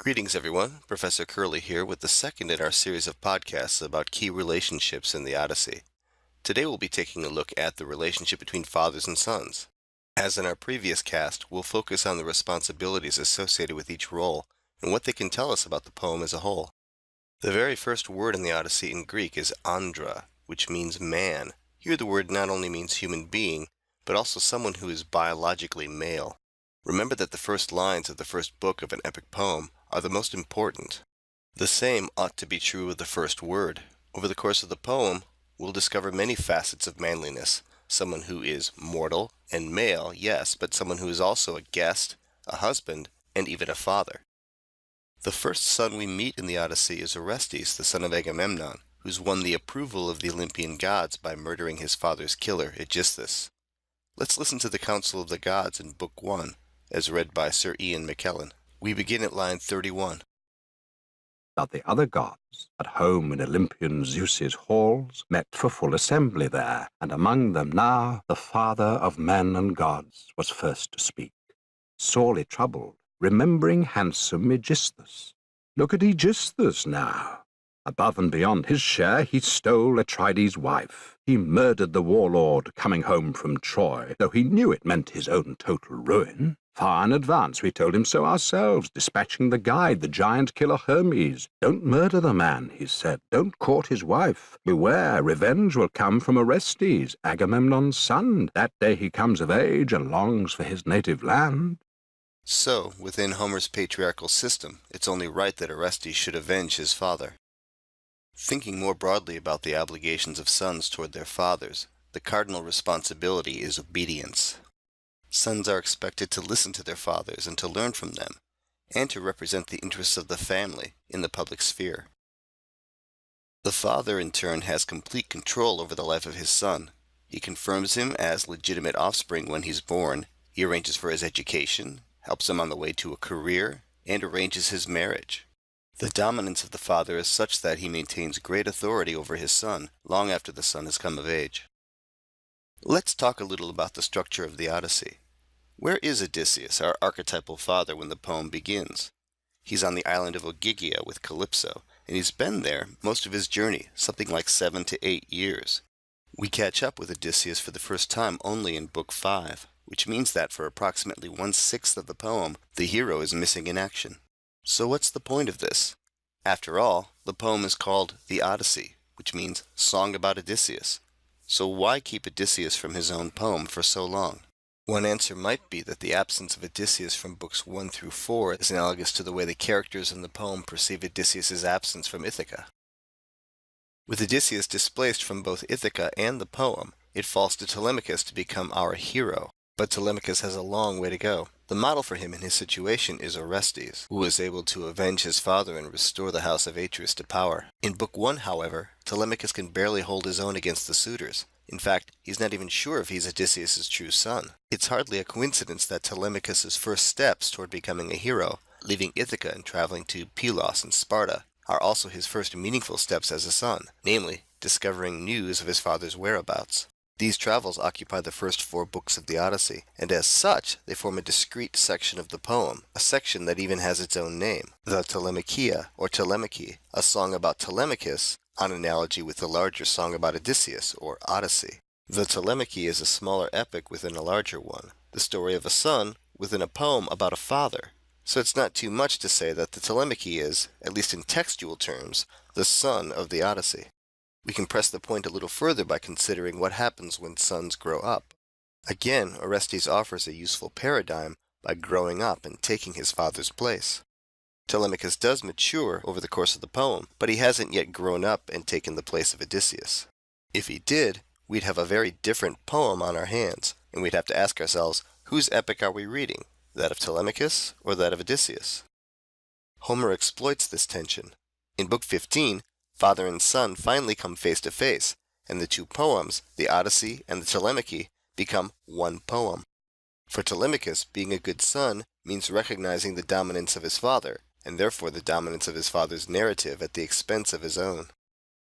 Greetings, everyone. Professor Curley here with the second in our series of podcasts about key relationships in the Odyssey. Today we'll be taking a look at the relationship between fathers and sons. As in our previous cast, we'll focus on the responsibilities associated with each role and what they can tell us about the poem as a whole. The very first word in the Odyssey in Greek is andra, which means man. Here the word not only means human being, but also someone who is biologically male. Remember that the first lines of the first book of an epic poem are the most important. The same ought to be true of the first word. Over the course of the poem, we'll discover many facets of manliness. Someone who is mortal and male, yes, but someone who is also a guest, a husband, and even a father. The first son we meet in the Odyssey is Orestes, the son of Agamemnon, who's won the approval of the Olympian gods by murdering his father's killer, Aegisthus. Let's listen to the Council of the Gods in Book 1, as read by Sir Ian McKellen. We begin at line 31. But the other gods, at home in Olympian Zeus's halls, met for full assembly there, and among them now the father of men and gods was first to speak, sorely troubled, remembering handsome Aegisthus. Look at Aegisthus now. Above and beyond his share, he stole Atrides' wife. He murdered the warlord coming home from Troy, though he knew it meant his own total ruin. Far in advance we told him so ourselves, dispatching the guide, the giant killer Hermes. Don't murder the man, he said. Don't court his wife. Beware, revenge will come from Orestes, Agamemnon's son, that day he comes of age and longs for his native land. So, within Homer's patriarchal system, it's only right that Orestes should avenge his father. Thinking more broadly about the obligations of sons toward their fathers, the cardinal responsibility is obedience. Sons are expected to listen to their fathers and to learn from them, and to represent the interests of the family in the public sphere. The father, in turn, has complete control over the life of his son. He confirms him as legitimate offspring when he's born, he arranges for his education, helps him on the way to a career, and arranges his marriage. The dominance of the father is such that he maintains great authority over his son long after the son has come of age. Let's talk a little about the structure of the Odyssey. Where is Odysseus, our archetypal father, when the poem begins? He's on the island of Ogygia with Calypso, and he's been there most of his journey, something like 7 to 8 years. We catch up with Odysseus for the first time only in Book 5, which means that for approximately 1/6 of the poem, the hero is missing in action. So what's the point of this? After all, the poem is called the Odyssey, which means Song about Odysseus. So why keep Odysseus from his own poem for so long? One answer might be that the absence of Odysseus from books 1 through 4 is analogous to the way the characters in the poem perceive Odysseus's absence from Ithaca. With Odysseus displaced from both Ithaca and the poem, it falls to Telemachus to become our hero. But Telemachus has a long way to go. The model for him in his situation is Orestes, who was able to avenge his father and restore the house of Atreus to power. In Book 1, however, Telemachus can barely hold his own against the suitors. In fact, he's not even sure if he's Odysseus' true son. It's hardly a coincidence that Telemachus' first steps toward becoming a hero, leaving Ithaca and traveling to Pylos and Sparta, are also his first meaningful steps as a son, namely, discovering news of his father's whereabouts. These travels occupy the first 4 books of the Odyssey, and as such, they form a discrete section of the poem, a section that even has its own name, the Telemachia, or Telemachy, a song about Telemachus, on analogy with the larger song about Odysseus, or Odyssey. The Telemachy is a smaller epic within a larger one, the story of a son within a poem about a father. So it's not too much to say that the Telemachy is, at least in textual terms, the son of the Odyssey. We can press the point a little further by considering what happens when sons grow up. Again, Orestes offers a useful paradigm by growing up and taking his father's place. Telemachus does mature over the course of the poem, but he hasn't yet grown up and taken the place of Odysseus. If he did, we'd have a very different poem on our hands, and we'd have to ask ourselves, whose epic are we reading, that of Telemachus or that of Odysseus? Homer exploits this tension. In Book 15, father and son finally come face to face, and the 2 poems, the Odyssey and the Telemachy, become one poem. For Telemachus, being a good son means recognizing the dominance of his father, and therefore the dominance of his father's narrative at the expense of his own.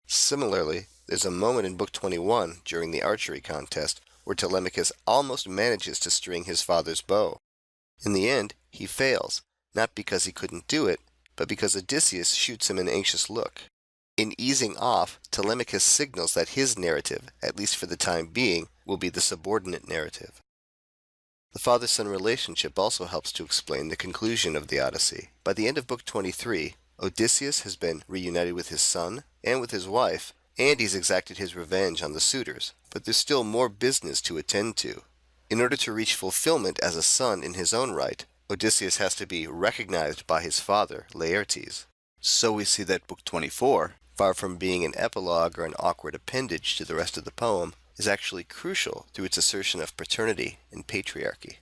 Similarly, there's a moment in Book 21, during the archery contest, where Telemachus almost manages to string his father's bow. In the end, he fails, not because he couldn't do it, but because Odysseus shoots him an anxious look. In easing off, Telemachus signals that his narrative, at least for the time being, will be the subordinate narrative. The father-son relationship also helps to explain the conclusion of the Odyssey. By the end of Book 23, Odysseus has been reunited with his son and with his wife, and he's exacted his revenge on the suitors, but there's still more business to attend to. In order to reach fulfillment as a son in his own right, Odysseus has to be recognized by his father, Laertes. So we see that Book 24, far from being an epilogue or an awkward appendage to the rest of the poem, is actually crucial through its assertion of paternity and patriarchy.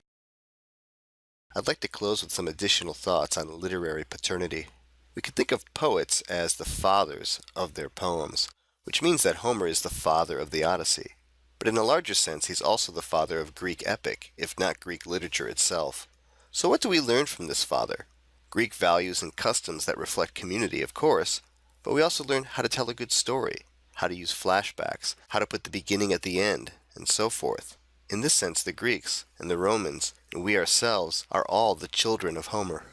I'd like to close with some additional thoughts on literary paternity. We could think of poets as the fathers of their poems, which means that Homer is the father of the Odyssey. But in a larger sense, he's also the father of Greek epic, if not Greek literature itself. So what do we learn from this father? Greek values and customs that reflect community, of course, but we also learn how to tell a good story, how to use flashbacks, how to put the beginning at the end, and so forth. In this sense, the Greeks and the Romans and we ourselves are all the children of Homer.